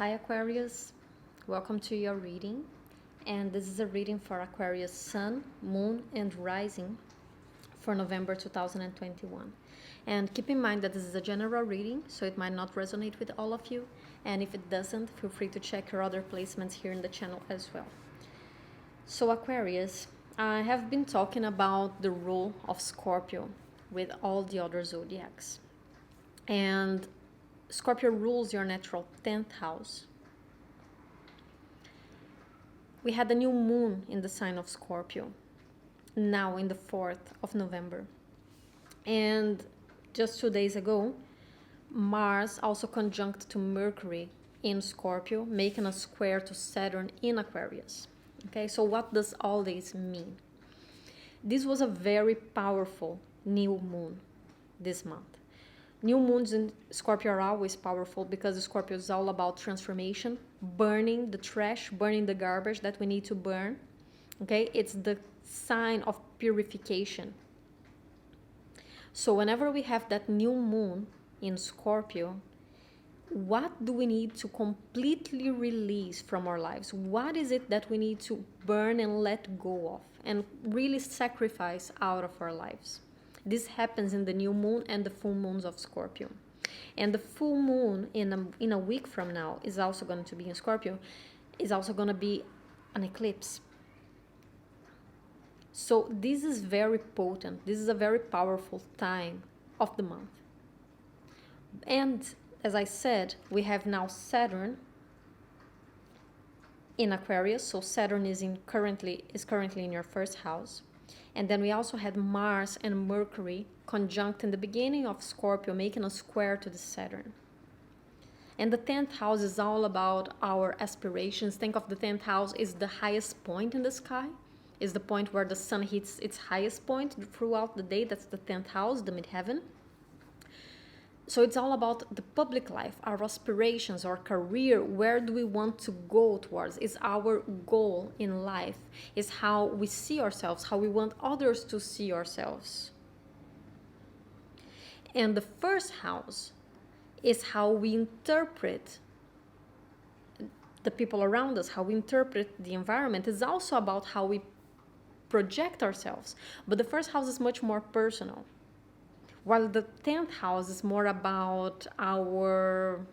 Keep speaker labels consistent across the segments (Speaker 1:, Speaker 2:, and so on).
Speaker 1: Hi Aquarius, welcome to your reading, and this is a reading for Aquarius Sun, Moon and Rising for November 2021. And keep in mind that this is a general reading, so it might not resonate with all of you, and if it doesn't, feel free to check your other placements here in the channel as well. So Aquarius, I have been talking about the rule of Scorpio with all the other zodiacs, and Scorpio rules your natural 10th house. We had a new moon in the sign of Scorpio, now in the 4th of November. And just 2 days ago, Mars also conjunct to Mercury in Scorpio, making a square to Saturn in Aquarius. Okay, so what does all this mean? This was a very powerful new moon this month. New moons in Scorpio are always powerful because Scorpio is all about transformation, burning the trash, burning the garbage that we need to burn. Okay, it's the sign of purification. So whenever we have that new moon in Scorpio, what do we need to completely release from our lives? What is it that we need to burn and let go of and really sacrifice out of our lives? This happens in the new moon and the full moons of Scorpio. And the full moon in a week from now is also going to be in Scorpio, is also going to be an eclipse. So this is very potent. This is a very powerful time of the month. And as I said, we have now Saturn in Aquarius. So Saturn is currently in your first house. And then we also had Mars and Mercury conjunct in the beginning of Scorpio, making a square to the Saturn. And the 10th house is all about our aspirations. Think of the 10th house is the highest point in the sky, is the point where the sun hits its highest point throughout the day. That's the 10th house, the midheaven. So it's all about the public life, our aspirations, our career. Where do we want to go towards? Is our goal in life, is how we see ourselves, how we want others to see ourselves. And the first house is how we interpret the people around us, how we interpret the environment. It's also about how we project ourselves. But the first house is much more personal, while the 10th house is more about our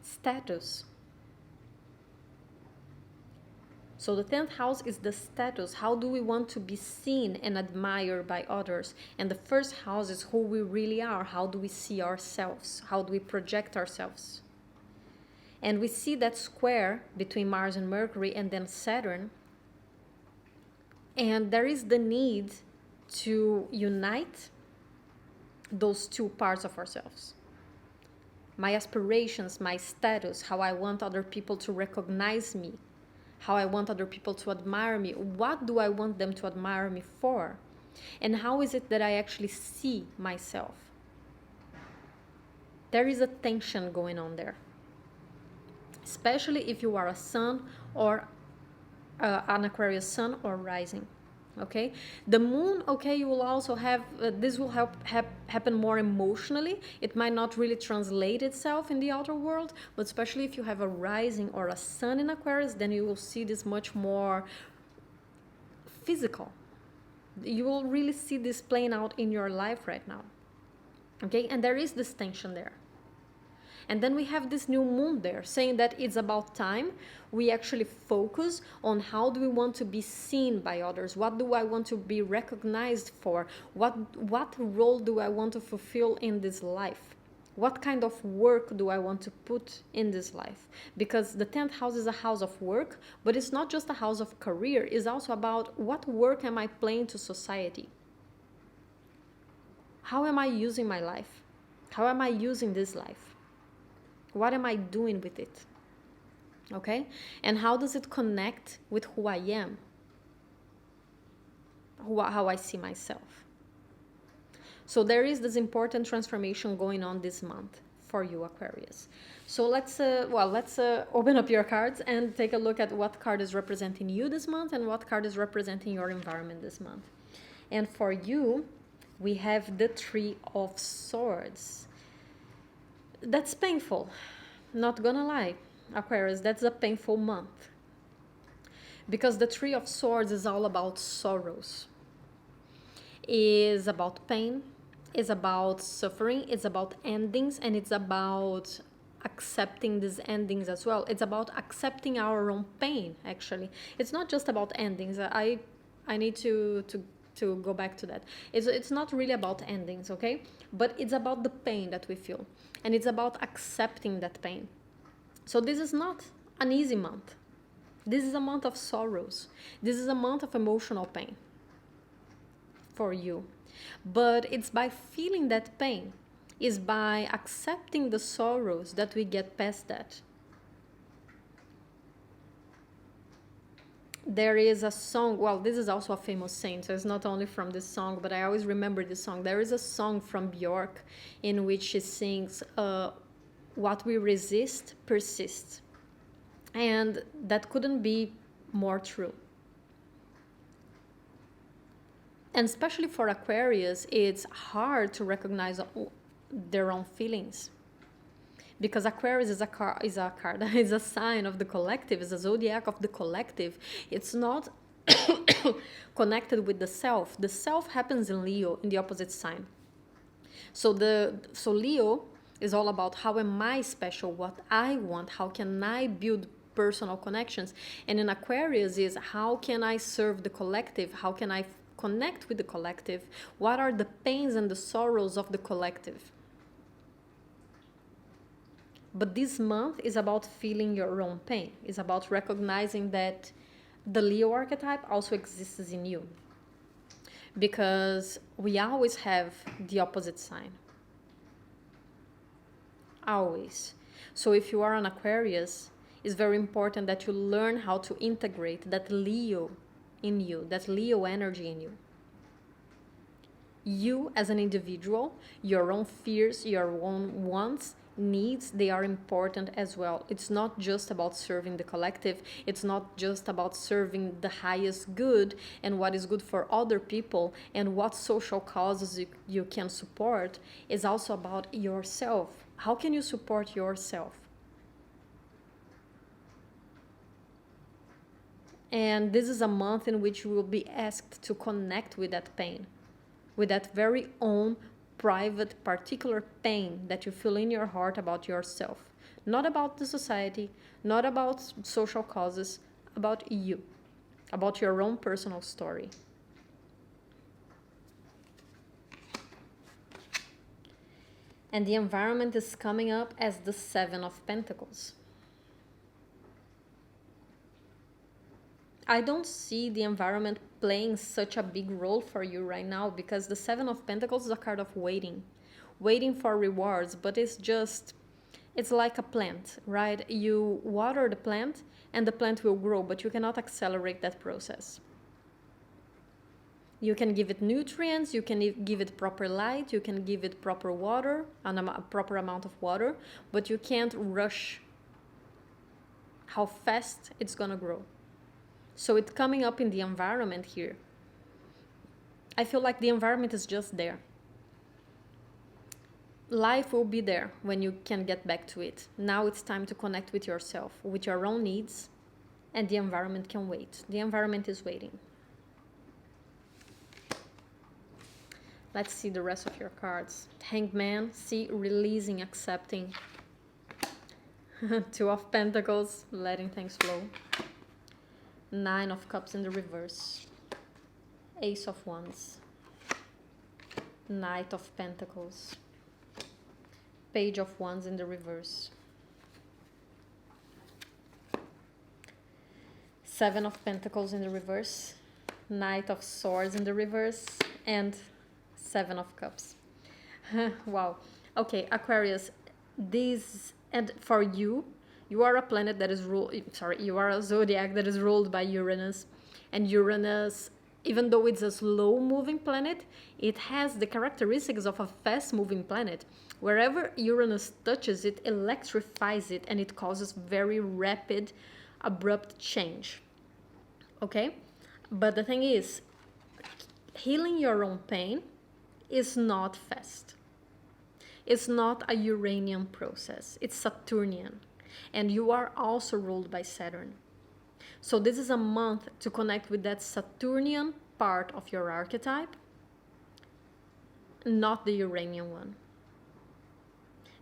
Speaker 1: status. So the 10th house is the status. How do we want to be seen and admired by others? And the first house is who we really are. How do we see ourselves? How do we project ourselves? And we see that square between Mars and Mercury and then Saturn. And there is the need to unite those two parts of ourselves. My aspirations, my status, how I want other people to recognize me, how I want other people to admire me. What do I want them to admire me for? And how is it that I actually see myself? There is a tension going on there, especially if you are a sun or an Aquarius sun or rising. Okay, the moon, okay, you will also have this will happen more emotionally. It might not really translate itself in the outer world, but especially if you have a rising or a sun in Aquarius, then you will see this much more physical. You will really see this playing out in your life right now. Okay, and there is this tension there. And then we have this new moon there saying that it's about time we actually focus on how do we want to be seen by others? What do I want to be recognized for? What role do I want to fulfill in this life? What kind of work do I want to put in this life? Because the 10th house is a house of work, but it's not just a house of career. It's also about what work am I playing to society? How am I using my life? How am I using this life? What am I doing with it? Okay? And how does it connect with who I am? How I see myself. So there is this important transformation going on this month for you, Aquarius. So let's open up your cards and take a look at what card is representing you this month and what card is representing your environment this month. And for you, we have the Three of Swords. That's painful, not gonna lie. Aquarius, that's a painful month. Because the Three of Swords is all about sorrows. Is about pain, is about suffering, it's about endings, and it's about accepting these endings as well. It's about accepting our own pain, actually. It's not just about endings. I need to go back to that. It's not really about endings, okay? But it's about the pain that we feel. And it's about accepting that pain. So this is not an easy month. This is a month of sorrows. This is a month of emotional pain for you. But it's by feeling that pain, is by accepting the sorrows that we get past that. There is a song, well, this is also a famous saint, so it's not only from this song, but I always remember this song. There is a song from Björk in which she sings, what we resist persists. And that couldn't be more true. And especially for Aquarius, it's hard to recognize their own feelings. Because Aquarius is is a sign of the collective, is a zodiac of the collective. It's not connected with the self. The self happens in Leo, in the opposite sign. So Leo is all about how am I special, what I want, how can I build personal connections. And in Aquarius is how can I serve the collective, how can I connect with the collective, what are the pains and the sorrows of the collective. But this month is about feeling your own pain. It's about recognizing that the Leo archetype also exists in you. Because we always have the opposite sign. Always. So if you are an Aquarius, it's very important that you learn how to integrate that Leo in you, that Leo energy in you. You as an individual, your own fears, your own wants, needs, they are important as well. It's not just about serving the collective. It's not just about serving the highest good and what is good for other people and what social causes you can support. It's also about yourself. How can you support yourself? And this is a month in which you will be asked to connect with that pain, with that very own private, particular pain that you feel in your heart about yourself. Not about the society, not about social causes, about you, about your own personal story. And the environment is coming up as the Seven of Pentacles. I don't see the environment playing such a big role for you right now because the Seven of Pentacles is a card of waiting for rewards, but it's like a plant, right? You water the plant and the plant will grow, but you cannot accelerate that process. You can give it nutrients, you can give it proper light, you can give it proper water, a proper amount of water, but you can't rush how fast it's gonna grow. So it's coming up in the environment here. I feel like the environment is just there. Life will be there when you can get back to it. Now it's time to connect with yourself, with your own needs, and the environment can wait. The environment is waiting. Let's see the rest of your cards. Hanged Man, see, releasing, accepting. Two of Pentacles, letting things flow. Nine of Cups in the reverse. Ace of Wands. Knight of Pentacles. Page of Wands in the reverse. Seven of Pentacles in the reverse. Knight of Swords in the reverse. And Seven of Cups. Wow. Okay, Aquarius. And for you, you are a planet that is you are a zodiac that is ruled by Uranus. And Uranus, even though it's a slow-moving planet, it has the characteristics of a fast-moving planet. Wherever Uranus touches, it electrifies it and it causes very rapid, abrupt change. Okay? But the thing is, healing your own pain is not fast. It's not a Uranian process. It's Saturnian. And you are also ruled by Saturn. So this is a month to connect with that Saturnian part of your archetype, not the Uranian one.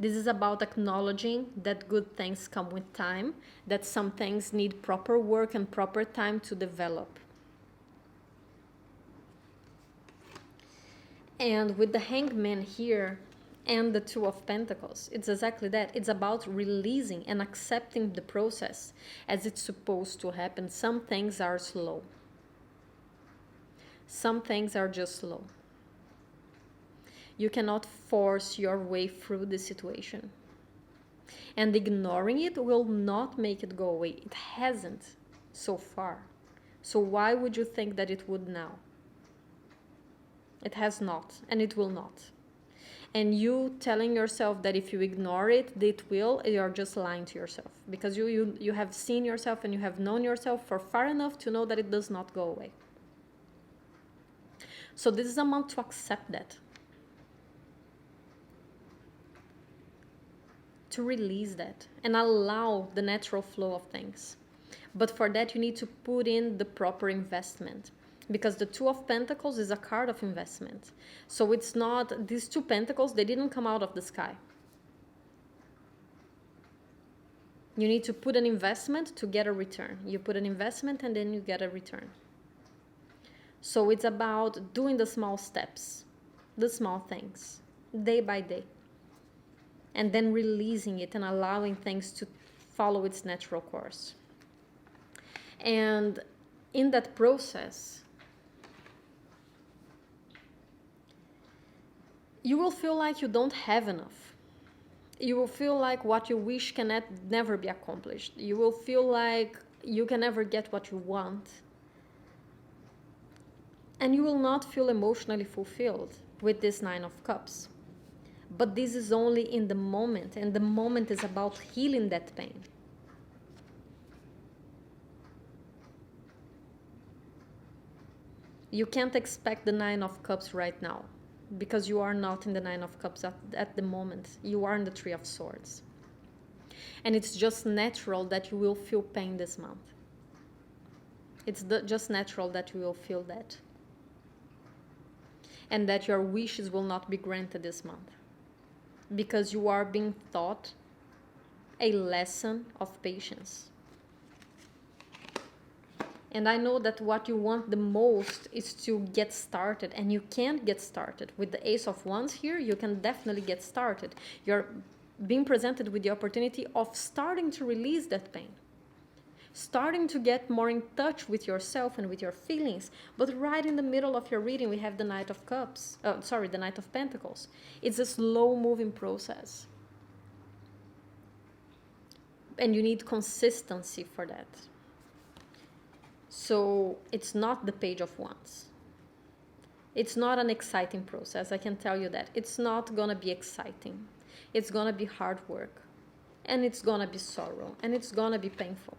Speaker 1: This is about acknowledging that good things come with time, that some things need proper work and proper time to develop. And with the Hangman here and the Two of Pentacles, it's exactly that. It's about releasing and accepting the process as it's supposed to happen. Some things are slow. Some things are just slow. You cannot force your way through the situation. And ignoring it will not make it go away. It hasn't so far. So why would you think that it would now? It has not, and it will not. And you telling yourself that if you ignore it, it will, you're just lying to yourself. Because you have seen yourself and you have known yourself for far enough to know that it does not go away. So this is a month to accept that. To release that and allow the natural flow of things. But for that, you need to put in the proper investment, because the Two of Pentacles is a card of investment. So it's not, these two pentacles, they didn't come out of the sky. You need to put an investment to get a return. You put an investment and then you get a return. So it's about doing the small steps, the small things, day by day. And then releasing it and allowing things to follow its natural course. And in that process, you will feel like you don't have enough. You will feel like what you wish can never be accomplished. You will feel like you can never get what you want. And you will not feel emotionally fulfilled with this Nine of Cups. But this is only in the moment, and the moment is about healing that pain. You can't expect the Nine of Cups right now, because you are not in the Nine of Cups at the moment. You are in the Three of Swords. And it's just natural that you will feel pain this month. It's just natural that you will feel that. And that your wishes will not be granted this month. Because you are being taught a lesson of patience. And I know that what you want the most is to get started, and you can't get started. With the Ace of Wands here, you can definitely get started. You're being presented with the opportunity of starting to release that pain. Starting to get more in touch with yourself and with your feelings. But right in the middle of your reading, we have the Knight of Cups. The Knight of Pentacles. It's a slow-moving process. And you need consistency for that. So it's not the Page of Wands. It's not an exciting process, I can tell you that. It's not gonna be exciting. It's gonna be hard work. And it's gonna be sorrow. And it's gonna be painful.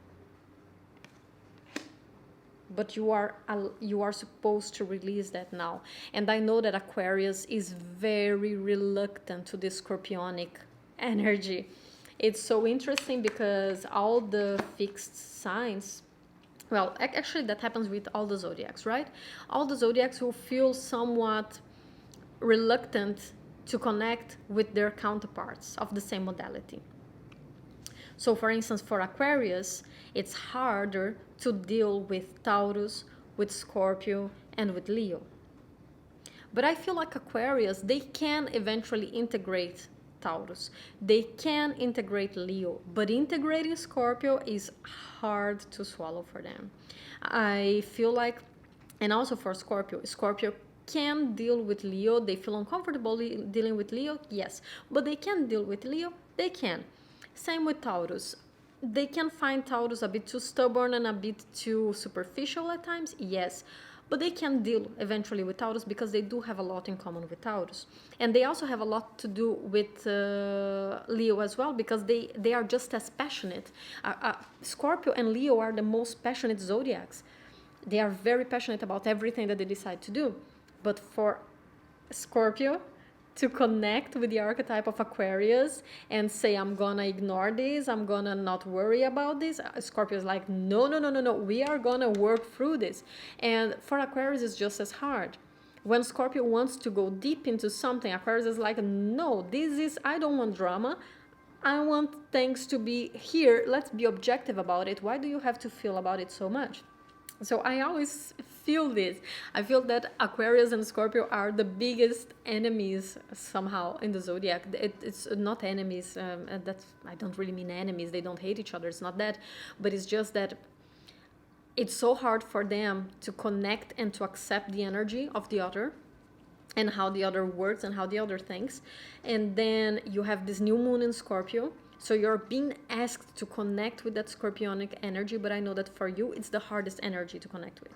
Speaker 1: But you are supposed to release that now. And I know that Aquarius is very reluctant to this Scorpionic energy. It's so interesting because all the fixed signs, well, actually that happens with all the zodiacs, right? All the zodiacs will feel somewhat reluctant to connect with their counterparts of the same modality. So for instance, for Aquarius, it's harder to deal with Taurus, with Scorpio, and with Leo. But I feel like Aquarius, they can eventually integrate Taurus. They can integrate Leo, but integrating Scorpio is hard to swallow for them. I feel like, and also for Scorpio, Scorpio can deal with Leo. They feel uncomfortable dealing with Leo, yes, but they can deal with Leo, they can. Same with Taurus. They can find Taurus a bit too stubborn and a bit too superficial at times, yes. But they can deal eventually with Taurus because they do have a lot in common with Taurus. And they also have a lot to do with Leo as well, because they are just as passionate. Scorpio and Leo are the most passionate zodiacs. They are very passionate about everything that they decide to do. But for Scorpio, to connect with the archetype of Aquarius and say, I'm gonna ignore this, I'm gonna not worry about this. Scorpio is like, no, no, no, no, no, we are gonna work through this. And for Aquarius, it's just as hard. When Scorpio wants to go deep into something, Aquarius is like, no, I don't want drama. I want things to be here. Let's be objective about it. Why do you have to feel about it so much? So I always feel this. I feel that Aquarius and Scorpio are the biggest enemies somehow in the zodiac. It's not enemies. I don't really mean enemies. They don't hate each other. It's not that. But it's just that it's so hard for them to connect and to accept the energy of the other and how the other works and how the other thinks. And then you have this new moon in Scorpio. So you're being asked to connect with that scorpionic energy, but I know that for you, it's the hardest energy to connect with.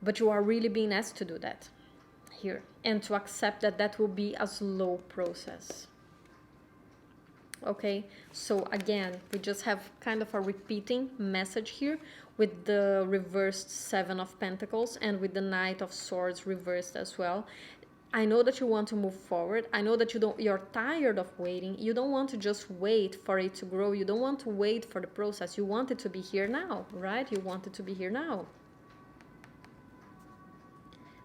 Speaker 1: But you are really being asked to do that here and to accept that that will be a slow process. Okay, so again, we just have kind of a repeating message here with the reversed Seven of Pentacles and with the Knight of Swords reversed as well. I know that you want to move forward. I know that you're tired of waiting. You don't want to just wait for it to grow. You don't want to wait for the process. You want it to be here now, right? You want it to be here now.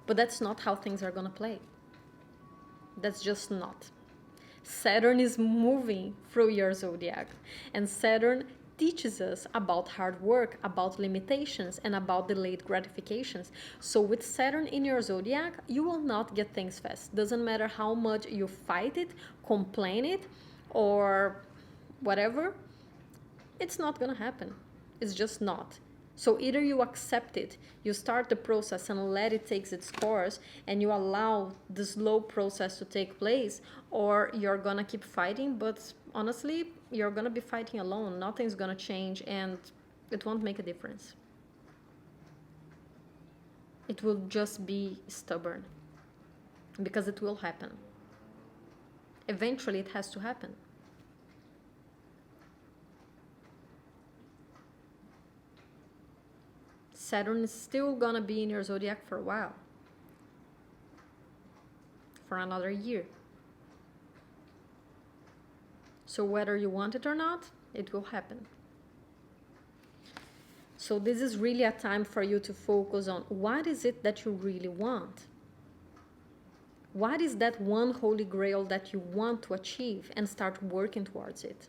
Speaker 1: But that's not how things are going to play. That's just not. Saturn is moving through your zodiac, and Saturn teaches us about hard work, about limitations, and about delayed gratifications. So with Saturn in your zodiac, you will not get things fast. Doesn't matter how much you fight it, complain it, or whatever, it's not gonna happen. It's just not. So either you accept it, you start the process and let it take its course, and you allow the slow process to take place, or you're gonna keep fighting, but honestly, you're gonna be fighting alone. Nothing's gonna change, and it won't make a difference. It will just be stubborn, because it will happen. Eventually, it has to happen. Saturn is still gonna be in your zodiac for a while, for another year. So whether you want it or not, it will happen. So this is really a time for you to focus on what is it that you really want. What is that one holy grail that you want to achieve, and start working towards it.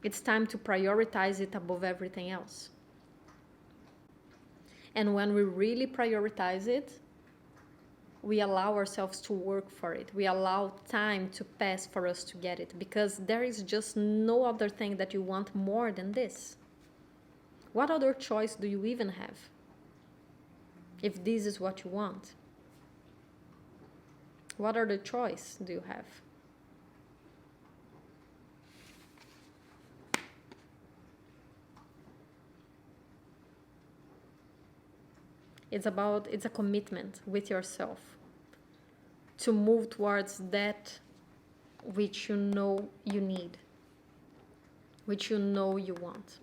Speaker 1: It's time to prioritize it above everything else. And when we really prioritize it, we allow ourselves to work for it. We allow time to pass for us to get it, because there is just no other thing that you want more than this. What other choice do you even have if this is what you want? What other choice do you have? It's a commitment with yourself to move towards that which you know you need, which you know you want.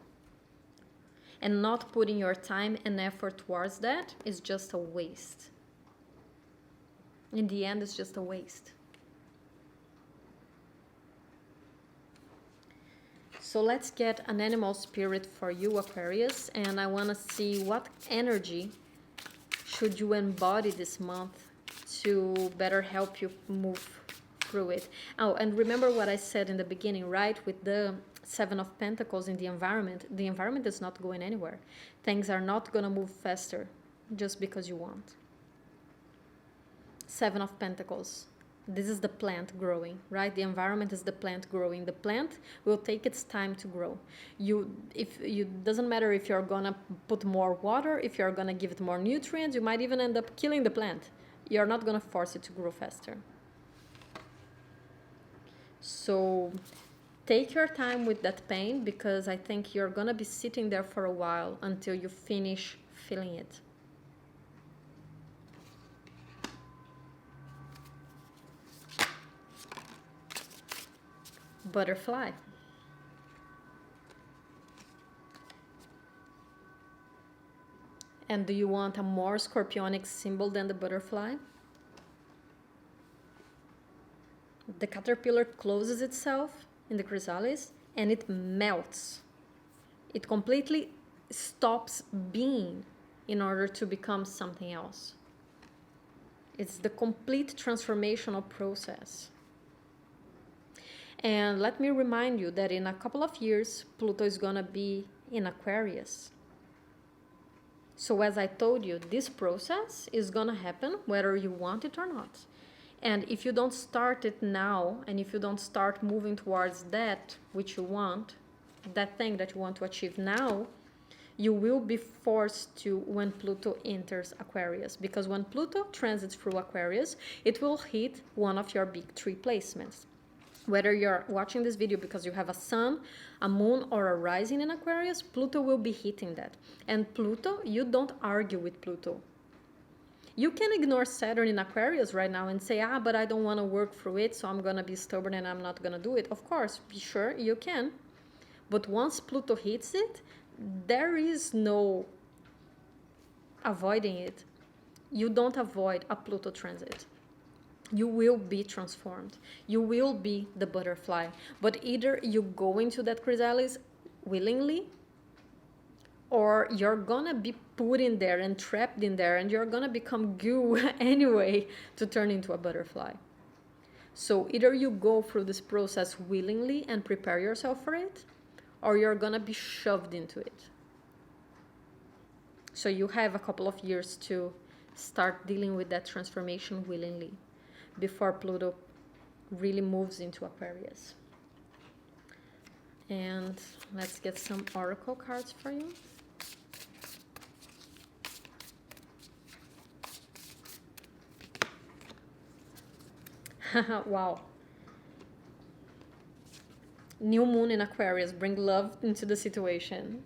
Speaker 1: And not putting your time and effort towards that is just a waste. In the end, it's just a waste. So let's get an animal spirit for you, Aquarius, and I want to see what energy should you embody this month to better help you move through it. Oh, and remember what I said in the beginning, right? With the Seven of Pentacles in the environment is not going anywhere. Things are not going to move faster just because you want. Seven of Pentacles. This is the plant growing, right? The environment is the plant growing. The plant will take its time to grow. Doesn't matter if you're gonna put more water, if you're gonna give it more nutrients, you might even end up killing the plant. You're not gonna force it to grow faster. So take your time with that pain, because I think you're gonna be sitting there for a while until you finish feeling it. Butterfly. And do you want a more scorpionic symbol than the butterfly? The caterpillar closes itself in the chrysalis and it melts. It completely stops being in order to become something else. It's the complete transformational process. And let me remind you that in a couple of years, Pluto is going to be in Aquarius. So as I told you, this process is going to happen whether you want it or not. And if you don't start it now, and if you don't start moving towards that which you want, that thing that you want to achieve now, you will be forced to when Pluto enters Aquarius. Because when Pluto transits through Aquarius, it will hit one of your big 3 placements. Whether you're watching this video because you have a sun, a moon, or a rising in Aquarius, Pluto will be hitting that. And Pluto, you don't argue with Pluto. You can ignore Saturn in Aquarius right now and say, but I don't want to work through it, so I'm going to be stubborn and I'm not going to do it. Of course, be sure, you can. But once Pluto hits it, there is no avoiding it. You don't avoid a Pluto transit. You will be transformed. You will be the butterfly. But either you go into that chrysalis willingly, or you're gonna be put in there and trapped in there, and you're gonna become goo anyway to turn into a butterfly. So either you go through this process willingly and prepare yourself for it, or you're gonna be shoved into it. So you have a couple of years to start dealing with that transformation willingly before Pluto really moves into Aquarius. And let's get some oracle cards for you. Wow. New moon in Aquarius, bring love into the situation.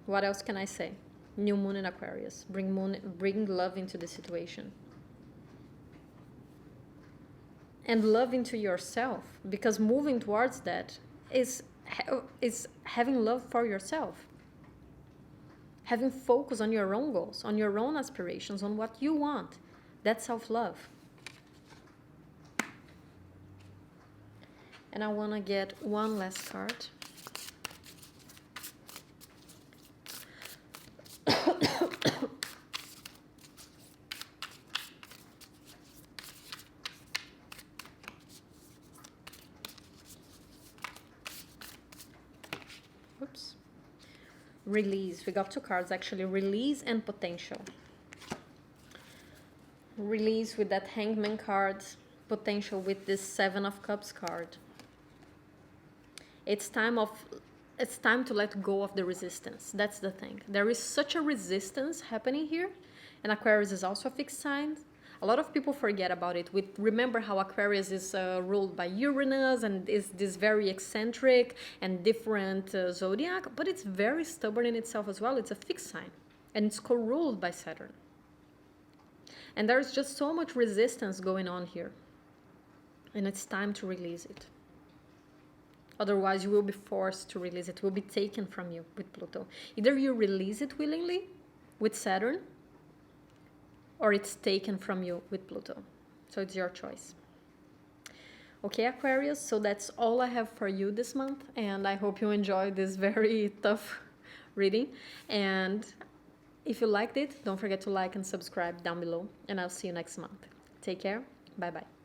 Speaker 1: What else can I say? New moon in Aquarius, bring love into the situation. And love into yourself, because moving towards that is having love for yourself. Having focus on your own goals, on your own aspirations, on what you want. That's self-love. And I want to get one last card. Oops. Release. We got 2 cards actually. Release and potential. Release with that Hangman card. Potential with this 7 of Cups card. It's time to let go of the resistance. That's the thing. There is such a resistance happening here. And Aquarius is also a fixed sign. A lot of people forget about it. We remember how Aquarius is ruled by Uranus and is this very eccentric and different zodiac, but it's very stubborn in itself as well. It's a fixed sign, and it's co-ruled by Saturn. And there's just so much resistance going on here, and it's time to release it. Otherwise, you will be forced to release it. It will be taken from you with Pluto. Either you release it willingly with Saturn, or it's taken from you with Pluto. So it's your choice. Okay, Aquarius, so that's all I have for you this month, and I hope you enjoyed this very tough reading. And if you liked it, don't forget to like and subscribe down below, and I'll see you next month. Take care. Bye-bye.